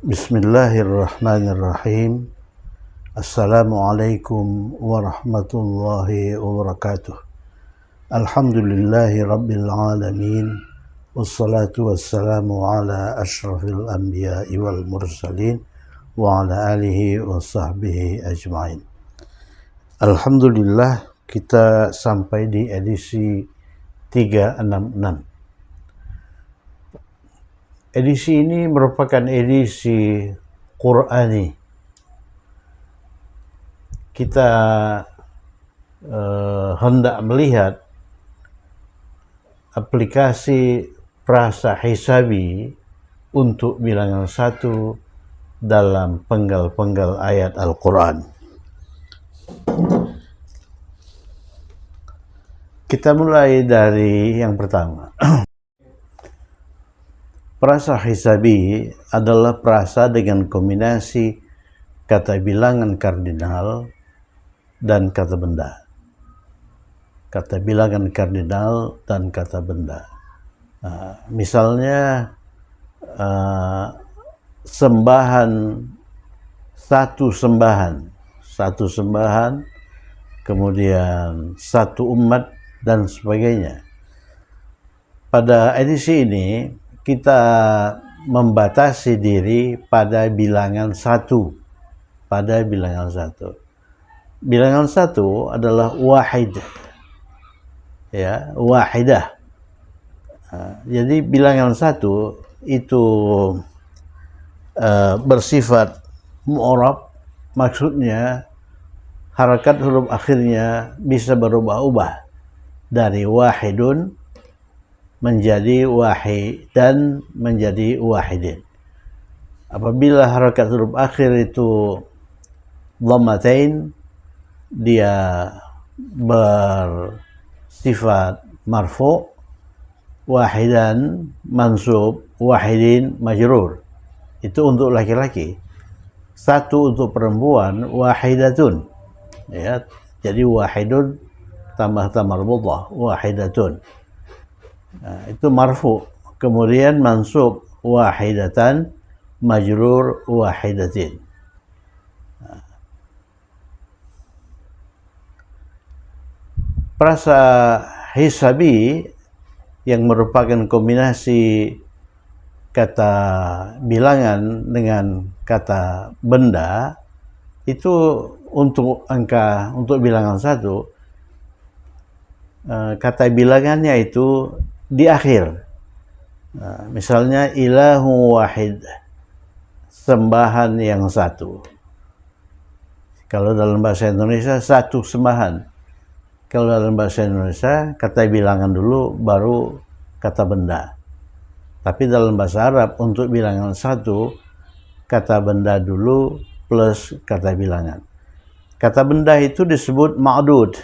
Bismillahirrahmanirrahim. Assalamualaikum warahmatullahi wabarakatuh. Alhamdulillahi rabbil alamin. Wassalatu wassalamu ala ashrafil anbiya'i wal mursalin wa ala alihi wa sahbihi ajma'in. Alhamdulillah, kita sampai di edisi 366. Edisi ini merupakan edisi Qur'ani. Kita hendak melihat aplikasi Prasa Hisabi untuk bilangan 1 dalam penggal-penggal ayat Al-Quran. Kita mulai dari yang pertama. Prasa hisabi adalah prasa dengan kombinasi kata bilangan kardinal dan kata benda. Kata bilangan kardinal dan kata benda. Misalnya sembahan, satu sembahan, kemudian satu umat dan sebagainya. Pada edisi ini kita membatasi diri pada bilangan 1. Bilangan 1 adalah wahid. Ya, wahidah. Jadi bilangan 1 itu bersifat mu'rab, maksudnya harakat huruf akhirnya bisa berubah-ubah dari wahidun menjadi wahidan menjadi wahidin. Apabila harakat huruf akhir itu dhammatain, dia bersifat marfu, wahidan mansub, wahidin majrur. Itu untuk laki-laki. 1 untuk perempuan, wahidatun. Ya, jadi wahidun tambah marbutah, wahidatun. Itu marfu. Kemudian mansub wahidatan, majrur wahidatin. Prasa hisabi yang merupakan kombinasi kata bilangan dengan kata benda itu untuk bilangan 1, kata bilangannya itu di akhir. Misalnya ilahu wahid, sembahan yang 1. Kalau dalam bahasa Indonesia 1 sembahan. Kalau dalam bahasa Indonesia kata bilangan dulu baru kata benda. Tapi dalam bahasa Arab untuk bilangan 1 kata benda dulu plus kata bilangan. Kata benda itu disebut ma'dud.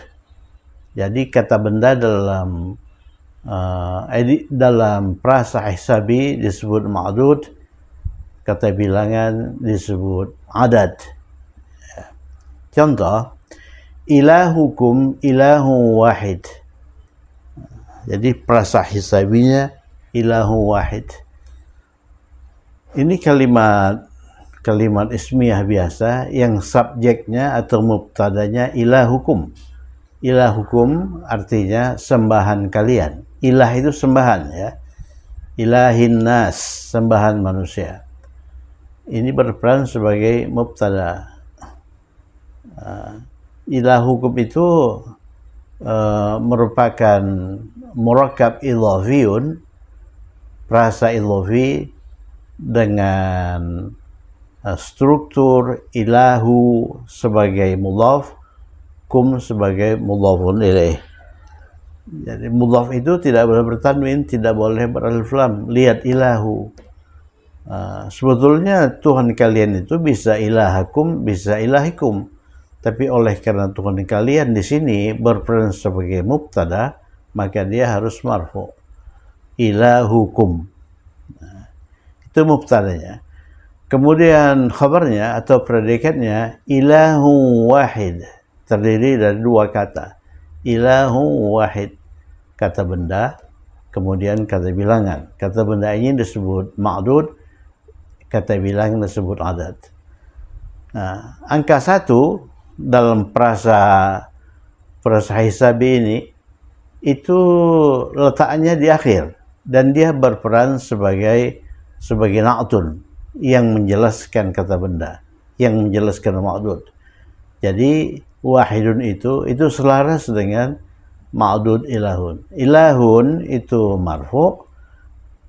Jadi kata benda dalam prasa hisabi disebut ma'dud, kata bilangan disebut adad. Contoh, ilahukum ilahu wahid. Jadi prasa hisabinya ilahu wahid. Ini kalimat ismiyah biasa yang subjeknya atau mubtadanya ilahukum. Ilahukum artinya sembahan kalian. Ilah itu sembahan, ya. Ilahin nas, sembahan manusia. Ini berperan sebagai mubtada. Ilahukum itu merupakan murakkab idhafiyun, prasa idhafi dengan struktur ilahu sebagai mudhaf, kum sebagai mudhafun ilaih. Jadi mudhaf itu tidak boleh bertanwin, tidak boleh beralif lam. Lihat ilahu. Sebetulnya Tuhan kalian itu bisa ilahakum, bisa ilahikum. Tapi oleh karena Tuhan kalian di sini berperan sebagai mubtada, maka dia harus marfu. Ilahukum. Itu mubtadanya. Kemudian khabarnya atau predikatnya ilahu wahid. Terdiri dari 2 kata. Ilahu wahid, kata benda, kemudian kata bilangan. Kata benda ini disebut ma'dud, kata bilangan disebut adad. Nah, angka 1 dalam frasa hisabi ini itu letaknya di akhir dan dia berperan sebagai na'tun yang menjelaskan kata benda, yang menjelaskan ma'dud. Jadi wahidun itu selaras dengan ma'dud ilahun. Ilahun itu marfu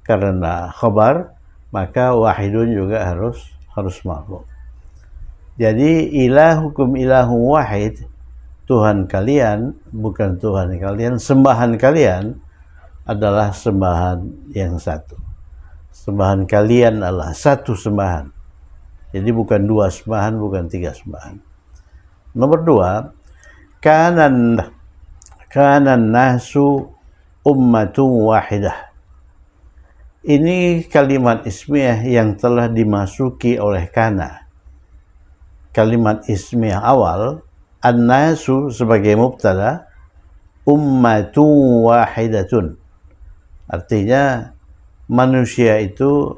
karena khabar, maka wahidun juga harus marfu. Jadi ilahukum ilahu wahid, Tuhan kalian bukan Tuhan kalian, sembahan kalian adalah sembahan yang satu. Sembahan kalian adalah satu sembahan. Jadi bukan 2 sembahan, bukan 3 sembahan. Nomor 2, kanan nasu ummatun wahidah. Ini kalimat ismiyah yang telah dimasuki oleh kana. Kalimat ismiyah awal, an-nasu sebagai mubtada, ummatun wahidatun. Artinya manusia itu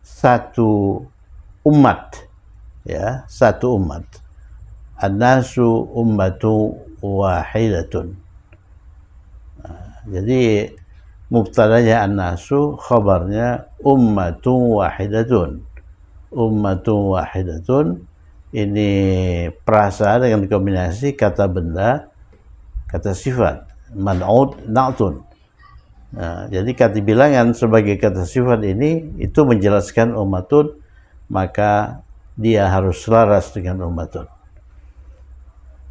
satu umat, ya, satu umat. An-nasu ummatu wahidatun. Jadi mubtadanya an-nasu, khabarnya ummatun wahidatun. Ummatun wahidatun ini perasa dengan kombinasi kata benda, kata sifat, man'ud, na'tun. Nah, jadi kata bilangan sebagai kata sifat ini itu menjelaskan ummatun, maka dia harus selaras dengan ummatun.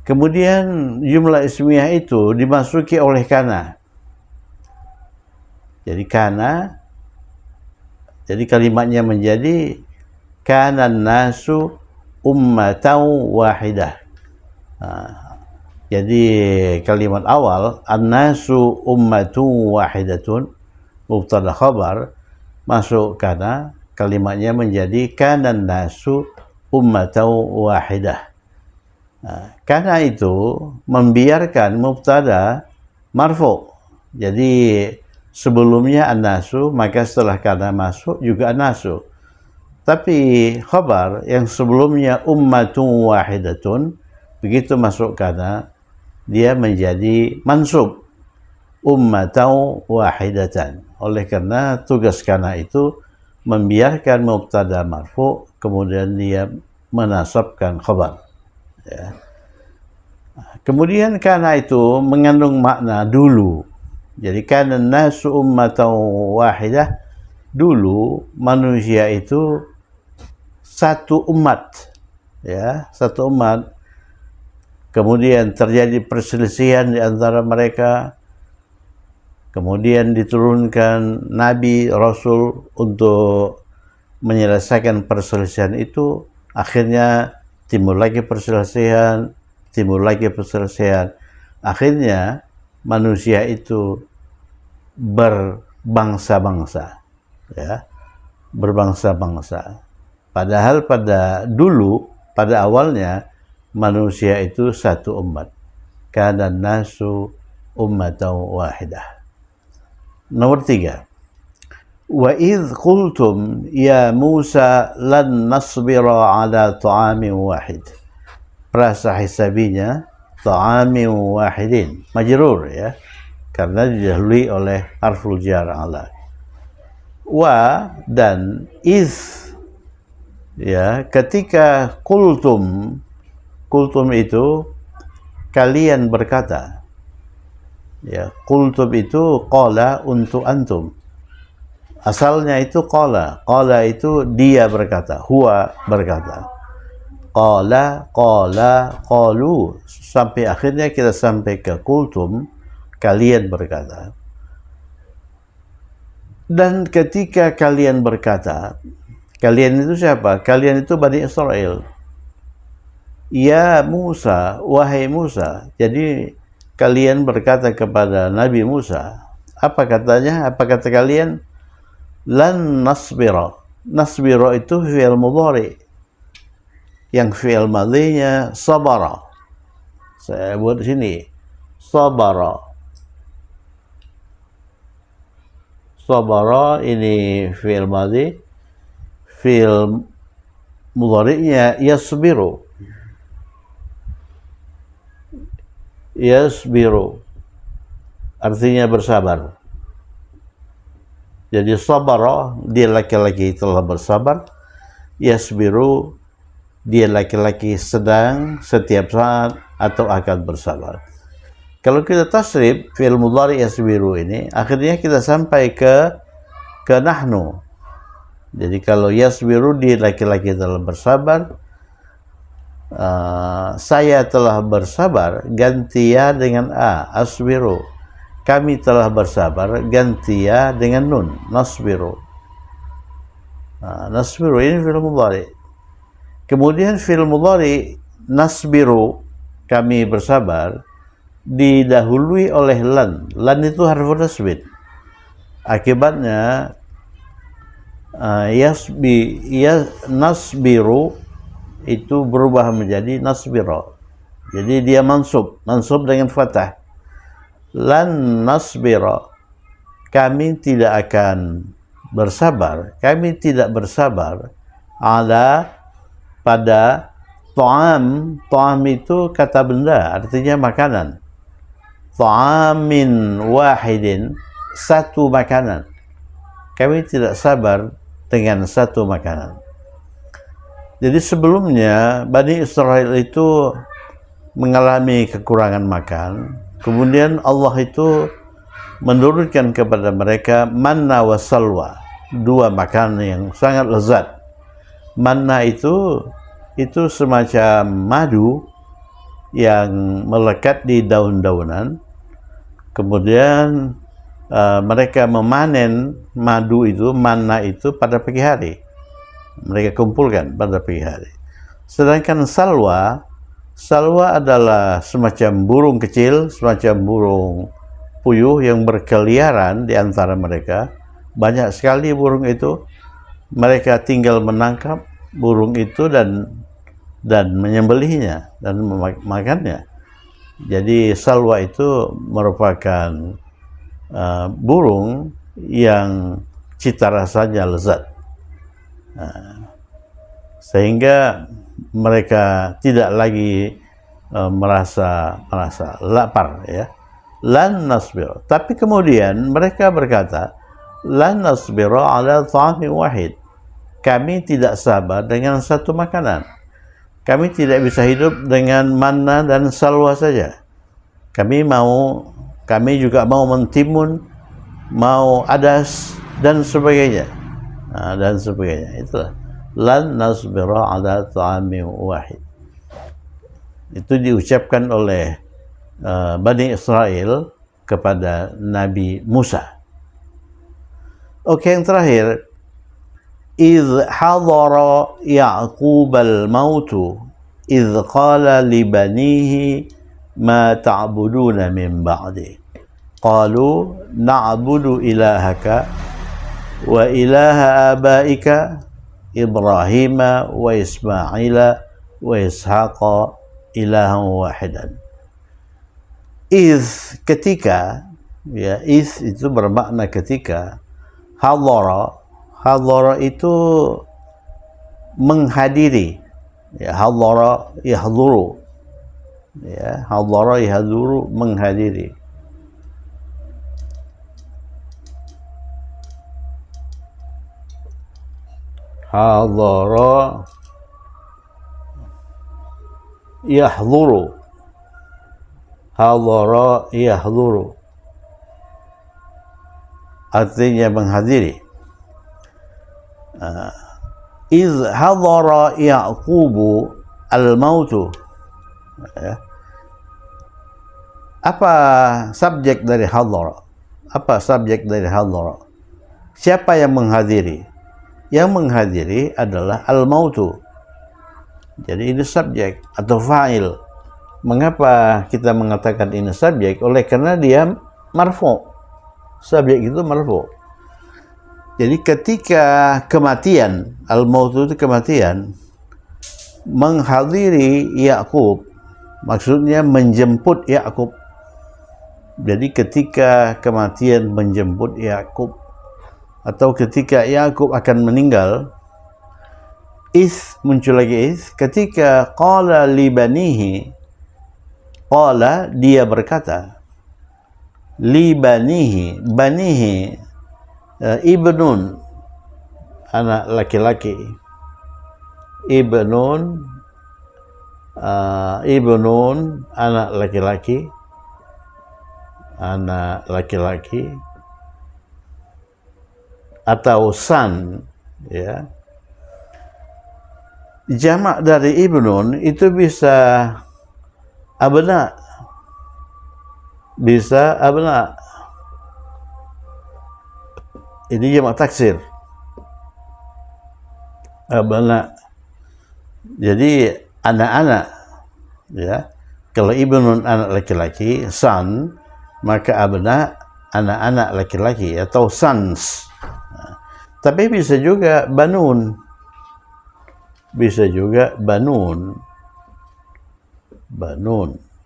Kemudian jumlah ismiyah itu dimasuki oleh kana. Jadi kana, jadi kalimatnya menjadi kanan nasu ummatan wahidah. Nah, jadi kalimat awal an-nasu ummatun wahidatun, mubtada khabar, masuk kana, kalimatnya menjadi kanan nasu ummatan wahidah. Nah, karena itu membiarkan mubtada marfu. Jadi sebelumnya an-nasu, maka setelah kana masuk juga an-nasu. Tapi khabar yang sebelumnya ummatun wahidatun, begitu masuk kana, dia menjadi mansub ummatan wahidatan. Oleh karena tugas kana itu membiarkan mubtada marfu, kemudian dia menasabkan khabar. Ya. Kemudian kana itu mengandung makna dulu. Jadi kana nasu ummatan wahidah, dulu manusia itu satu umat, ya, satu umat. Kemudian terjadi perselisihan di antara mereka. Kemudian diturunkan nabi, rasul untuk menyelesaikan perselisihan itu. Akhirnya timbul lagi perselisihan. Akhirnya manusia itu berbangsa-bangsa, ya, berbangsa-bangsa. Padahal pada awalnya manusia itu satu umat. Kana nasu ummatan wahidah. Nomor 3. Wa idh qultum ya Musa lan nasbira ala ta'amin wahid. Perasa hisabinya ta'amin wahidin, majrur, ya, karena didahului oleh harful jar ala. Wa dan iz, ya, ketika qultum itu kalian berkata, ya, qultum itu qala untuk antum. Asalnya itu qala itu dia berkata, huwa berkata. Qala, qalu, sampai akhirnya kita sampai ke qultum, kalian berkata. Dan ketika kalian berkata, kalian itu siapa? Kalian itu Bani Israel. Ya Musa, wahai Musa. Jadi kalian berkata kepada Nabi Musa, apa katanya? Apa kata kalian? Lan nasbira. Nasbira itu fi'il mudhari, yang fi'il madhinya sabara. Saya buat di sini sabara. Sabara ini fi'il madhi, fi'il mudhari'nya yasbiru. Yasbiru artinya bersabar. Jadi sabara, dia laki-laki telah bersabar. Yasbiru, dia laki-laki sedang, setiap saat, atau akan bersabar. Kalau kita tasrif fi'il mudhari yasbiru ini, akhirnya kita sampai ke nahnu. Jadi kalau yasbiru, dia laki-laki telah bersabar. Saya telah bersabar, ganti ya dengan a, asbiru. Kami telah bersabar, ganti ya dengan nun, nasbiru. Nasbiru ini fi'il mudhari. Kemudian fi'il mudhari nasbiru, kami bersabar, didahului oleh lan. Lan itu harfu nasbin. Akibatnya nasbiru itu berubah menjadi nasbiro. Jadi dia mansub dengan fathah. Lan nasbira, kami tidak akan bersabar, kami tidak bersabar ala pada ta'am. Ta'am itu kata benda, artinya makanan. Ta'amin wahidin, satu makanan. Kami tidak sabar dengan satu makanan. Jadi sebelumnya Bani Israel itu mengalami kekurangan makan. Kemudian Allah itu menurunkan kepada mereka manna wa salwa, dua makanan yang sangat lezat. Manna itu semacam madu yang melekat di daun-daunan. Kemudian mereka memanen madu itu, manna itu pada pagi hari. Mereka kumpulkan pada pagi hari. Sedangkan salwa adalah semacam burung kecil, semacam burung puyuh yang berkeliaran di antara mereka. Banyak sekali burung itu. Mereka tinggal menangkap burung itu dan menyembelihnya dan memakannya. Jadi salwa itu merupakan burung yang cita rasanya lezat. Sehingga mereka tidak lagi merasa lapar, ya. Lan nasbir. Tapi kemudian mereka berkata, lan nasbir ala ta'amin wahid. Kami tidak sabar dengan satu makanan. Kami tidak bisa hidup dengan manna dan salwa saja. Kami juga mau mentimun, mau adas dan sebagainya. Itulah lan nasbira ala ta'amin wahid. Itu diucapkan oleh Bani Israel kepada Nabi Musa. Oke, yang terakhir, idh hadara Ya'qub al-mautu idh qala li banihi ma ta'buduna min ba'di qalu na'budu ilahaka wa ilaha abaika Ibrahim wa Ismaila wa Ishaqa ilahan wahidan. Ketika, ya, itu bermakna ketika. Hadara itu menghadiri, ya, hadara yahduru, ya, hadara yahduru, menghadiri. Hadara yahduru, hadara yahduru artinya menghadiri. Iz hadara Ya'qubu al-mautu, ya. Apa subjek dari hadara? Siapa yang menghadiri? Yang menghadiri adalah al-mautu. Jadi ini subjek atau fa'il. Mengapa kita mengatakan ini subjek? Oleh karena dia marfu. Subjek itu marfu. Jadi ketika kematian, al-maut itu kematian, menghadiri Yakub, maksudnya menjemput Yakub. Jadi ketika kematian menjemput Yakub, atau ketika Yakub akan meninggal, muncul lagi ketika qala li banihi, qala dia berkata, li banihi, banihi ibnun anak laki-laki, ibnun anak laki-laki, atau son, ya. Jamak dari ibnun itu bisa abna, ini jamak taksir, abna. Jadi anak-anak, ya. Kalau ibnun anak laki-laki, son, maka abna anak-anak laki-laki atau sons. Tapi bisa juga banun.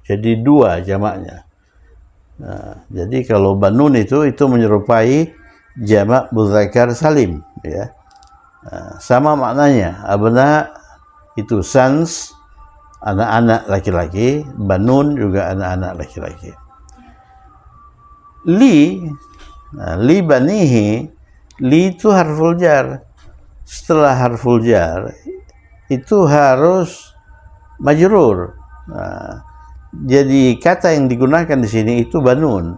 Jadi dua jamaknya. Jadi kalau banun itu menyerupai jamak muzakkar salim, ya. Sama maknanya. Abna itu sons, anak-anak laki-laki, banun juga anak-anak laki-laki. Li banihi, li itu harful jar. Setelah harful jar itu harus majrur. Jadi kata yang digunakan di sini itu banun.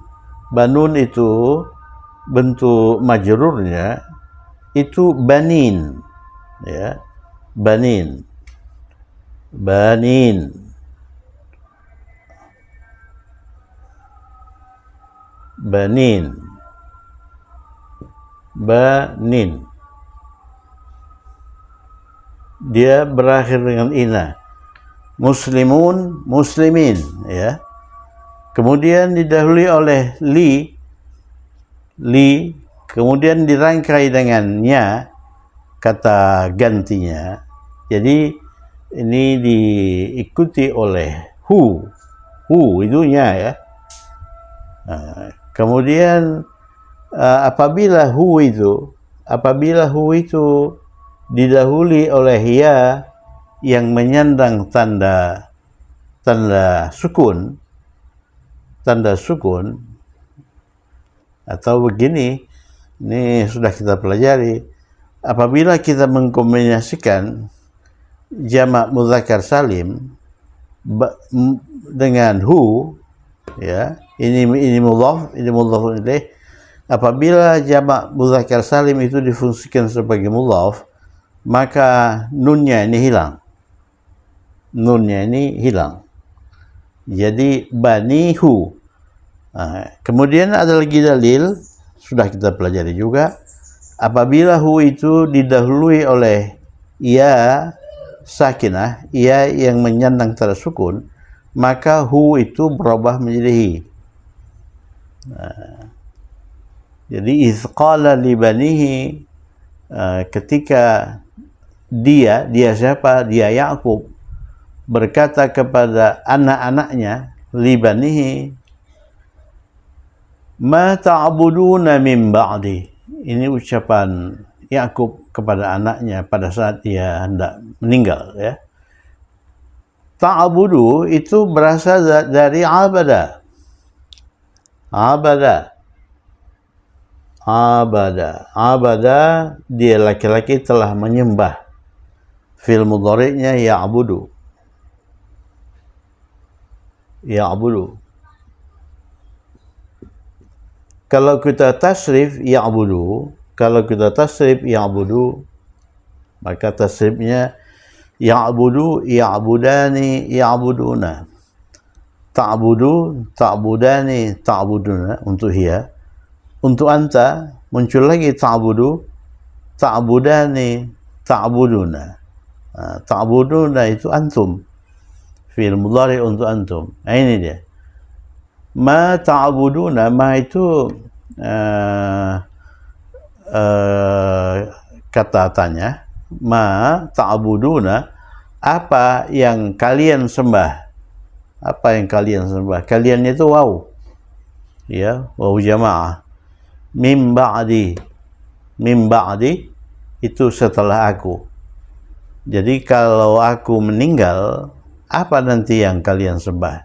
Banun itu bentuk majrurnya itu banin, ya. Banin. Dia berakhir dengan ina. Muslimun, muslimin, ya. Kemudian didahului oleh li, kemudian dirangkai dengan nya, kata gantinya. Jadi ini diikuti oleh hu itu nya, ya. Kemudian apabila hu itu didahului oleh ya yang menyandang tanda sukun, atau begini, ini sudah kita pelajari. Apabila kita mengkombinasikan jamak muzakkar salim dengan hu, ya, ini mudhaf, ini mudhaf ilaih. Apabila jamak muzakkar salim itu difungsikan sebagai mudhaf, maka nunnya ini hilang. Jadi banihu. Kemudian ada lagi dalil, sudah kita pelajari juga. Apabila hu itu didahului oleh ya sakinah, ya yang menyandang tanda sukun, maka hu itu berubah menjadi hi. Jadi iz qala li banihi, ketika dia siapa? Dia Yakub berkata kepada anak-anaknya, li banihi, ma ta'buduna min ba'di. Ini ucapan Yakub kepada anaknya pada saat dia hendak meninggal, ya. Ta'budu itu berasal dari abada. Abada, dia laki-laki telah menyembah. Fi'il mudhari'nya ya'budu. Kalau kita tasrif ya'budu, maka tasrifnya ya'budu, ya'budani, ya'buduna. Ta'budu, ta'budani, ta'buduna untuk hiya. Untuk anta muncul lagi ta'budu, ta'budani, ta'buduna. Ta'buduna itu antum. Fi'il mudhari' untuk antum. Ini dia. Ma ta'buduna, ma itu kata tanya. Ma ta'buduna, apa yang kalian sembah? Kalian itu waw. Ya, waw jamaah. Min ba'di itu setelah aku. Jadi kalau aku meninggal, apa nanti yang kalian sembah?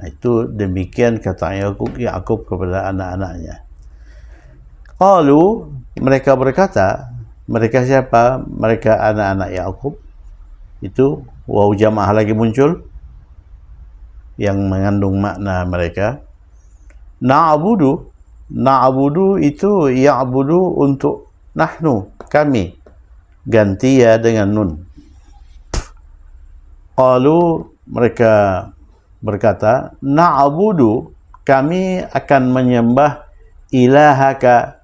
Nah, itu demikian kata Yakub kepada anak-anaknya. Qalu, mereka berkata, mereka siapa? Mereka anak-anak Yakub. Itu waw jamaah lagi muncul yang mengandung makna mereka. Na'budu, na'budu itu ya'budu untuk nahnu, kami, ganti ya dengan nun. Qalu, mereka berkata, na'budu, kami akan menyembah ilahaka,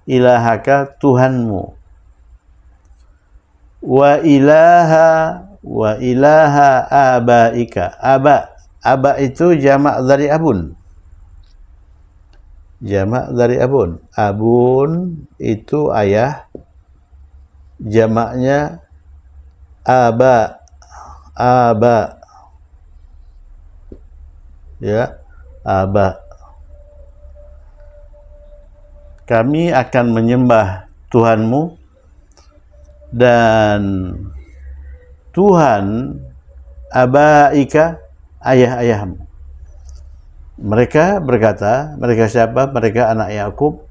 ilahaka Tuhanmu, wa ilaha abaika. Aba itu jamak dari abun. Jamak dari abun. Abun itu ayah, jamaknya aba. Ya, aba. Kami akan menyembah Tuhanmu dan Tuhan abaika, ayah-ayahmu. Mereka berkata, mereka siapa? Mereka anak Yakub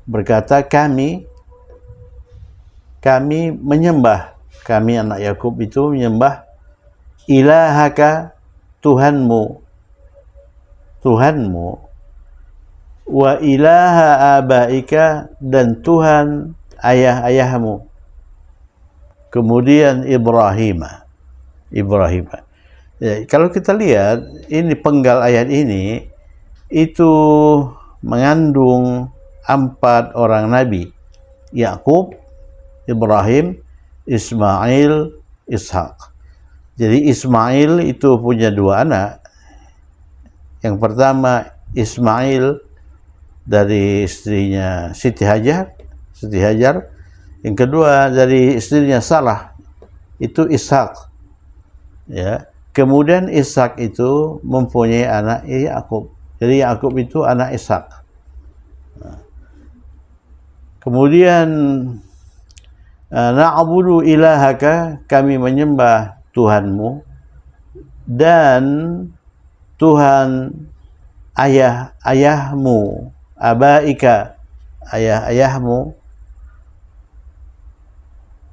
berkata, kami menyembah, kami anak Yakub itu menyembah ilahaka, Tuhanmu, Tuhanmu, wa ilaha abaika, dan Tuhan ayah-ayahmu. Kemudian Ibrahim. Ya, kalau kita lihat ini penggal ayat ini itu mengandung 4 orang nabi, Yakub, Ibrahim, Ismail, Ishak. Jadi Ismail itu punya 2 anak. Yang pertama Ismail dari istrinya Siti Hajar. Yang kedua dari istrinya Sarah, itu Ishak. Ya. Kemudian Ishak itu mempunyai anak Yakub. Jadi Yakub itu anak Ishak. Kemudian na'budu ilahaka, kami menyembah Tuhanmu dan Tuhan ayah-ayahmu, abaika, ayah-ayahmu,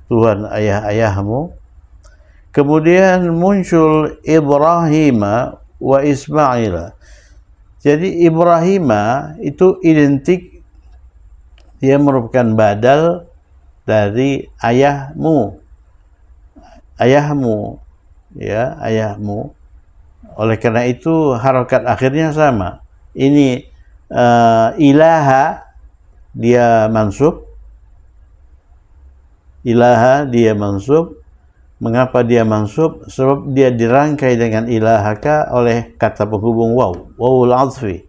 Tuhan ayah-ayahmu. Kemudian muncul Ibrahim wa Ismail. Jadi Ibrahim itu identik, dia merupakan badal dari ayahmu, ya, ayahmu. Oleh karena itu harokat akhirnya sama. Ini ilaha, dia mansub. Ilaha dia mansub. Mengapa dia mansub? Sebab dia dirangkai dengan ilahaka oleh kata penghubung waw, wawul athfi.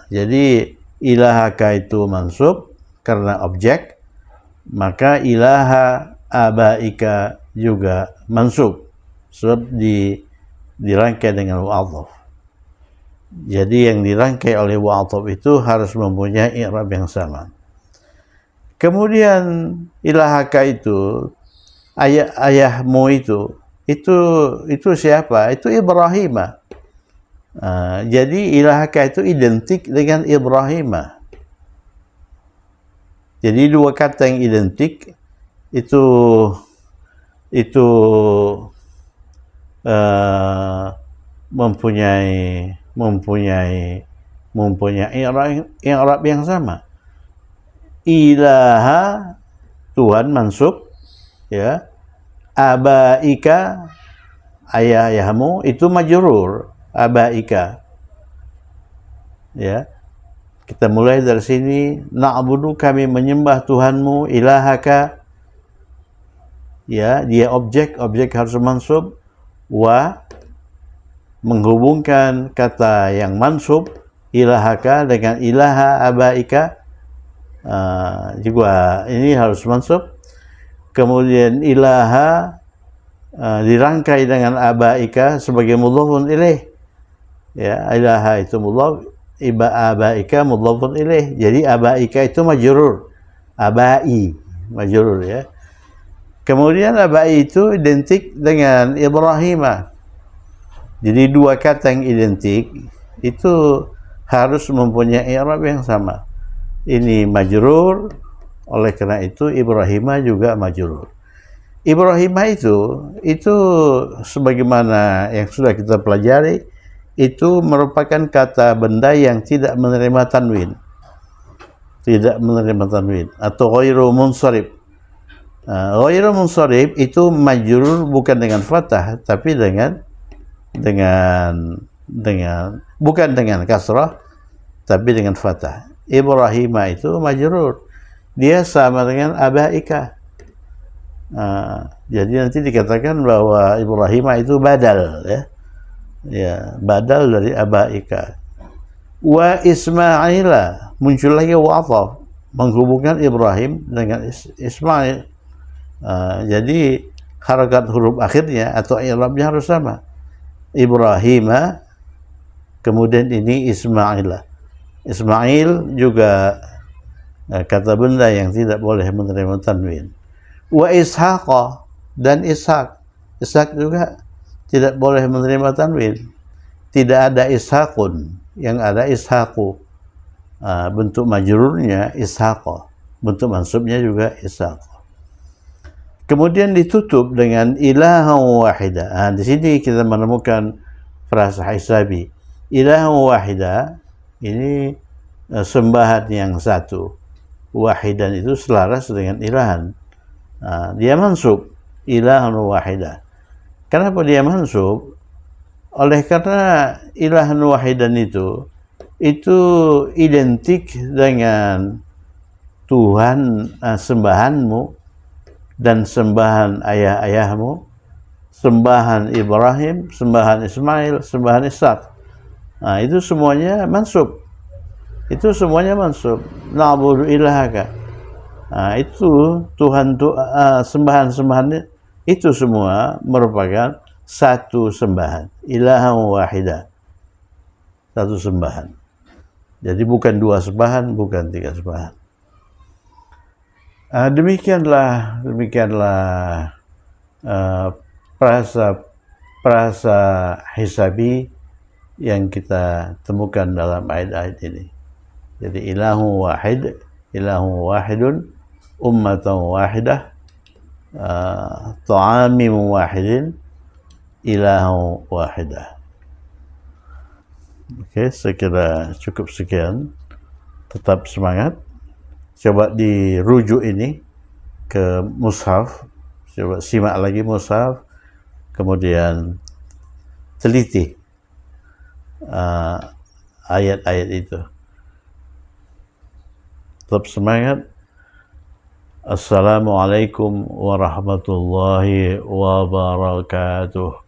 Jadi ilahaka itu mansub karena objek, maka ilaha abaika juga mansub sebab dirangkai dengan wa'adhaf. Jadi yang dirangkai oleh wa'adhaf itu harus mempunyai i'rab yang sama. Kemudian ilahaka itu, ayahmu itu siapa? Itu Ibrahim. Jadi ilahaka itu identik dengan Ibrahim. Jadi 2 kata yang identik itu mempunyai i'rab yang sama. Ilaha, Tuhan mansub, ya. Abaika, ayah-ayahmu, itu majrur, abaika. Ya. Kita mulai dari sini, na'budu, kami menyembah Tuhanmu, ilahaka. Ya, dia objek harus mansub, wa menghubungkan kata yang mansub ilahaka dengan ilaha abaika. Juga ini harus mansub. Kemudian ilaha dirangkai dengan abaika sebagai mudhafun ilaih. Ya, ilaha itu mudhaf, abaika mudhafun ilaih. Jadi abaika itu majrur, abai majrur, ya. Kemudian abai itu identik dengan Ibrahimah. Jadi dua kata yang identik itu harus mempunyai i'rab yang sama. Ini majrur, oleh karena itu Ibrahimah juga majrur. Ibrahimah itu sebagaimana yang sudah kita pelajari, itu merupakan kata benda yang tidak menerima tanwin. Tidak menerima tanwin atau ghairu munsharif. Ghairu munsharif itu majrur bukan dengan fathah tapi dengan bukan dengan kasrah tapi dengan fathah. Ibrahimah itu majrur. Dia sama dengan abaika. Jadi nanti dikatakan bahwa Ibrahimah itu badal, ya. Ya, badal dari abaika. Wa Ismaila, muncul lagi wa'athaf, menghubungkan Ibrahim dengan Ismail. Jadi harakat huruf akhirnya atau i'rabnya harus sama. Ibrahimah, kemudian ini Ismaila. Ismail juga kata benda yang tidak boleh menerima tanwin. Wa Ishaqa, dan Ishaq. Ishaq juga tidak boleh menerima tanwin. Tidak ada Ishaqun, yang ada Ishaqu. Bentuk majrurnya Ishaqa, bentuk mansubnya juga Ishaq. Kemudian ditutup dengan ilahan wahida. Di sini kita menemukan frasa hisabi. Ilahan wahida ini sembahan yang satu. Wahidan itu selaras dengan ilahan. Dia mansub, ilahan wahida. Kenapa dia mansub? Oleh karena ilahan wahidan itu identik dengan Tuhan, sembahanmu dan sembahan ayah-ayahmu, sembahan Ibrahim, sembahan Ismail, sembahan Ishaq. Itu semuanya mansub. Itu semuanya mansub. Na'budu ilahaka. Itu Tuhan, sembahan-sembahan itu semua merupakan satu sembahan, ilahan wahida, satu sembahan. Jadi bukan dua sembahan, bukan tiga sembahan. Demikianlah prasa hisabi yang kita temukan dalam ayat-ayat ini. Jadi ilahu wahidun, ummatan wahidah, ta'amim wahidin, ilahu wahidah. Oke, saya kira cukup sekian. Tetap semangat. Coba dirujuk ini ke mushaf. Coba simak lagi mushaf. Kemudian teliti ayat-ayat itu. Tetap semangat. Assalamualaikum warahmatullahi wabarakatuh.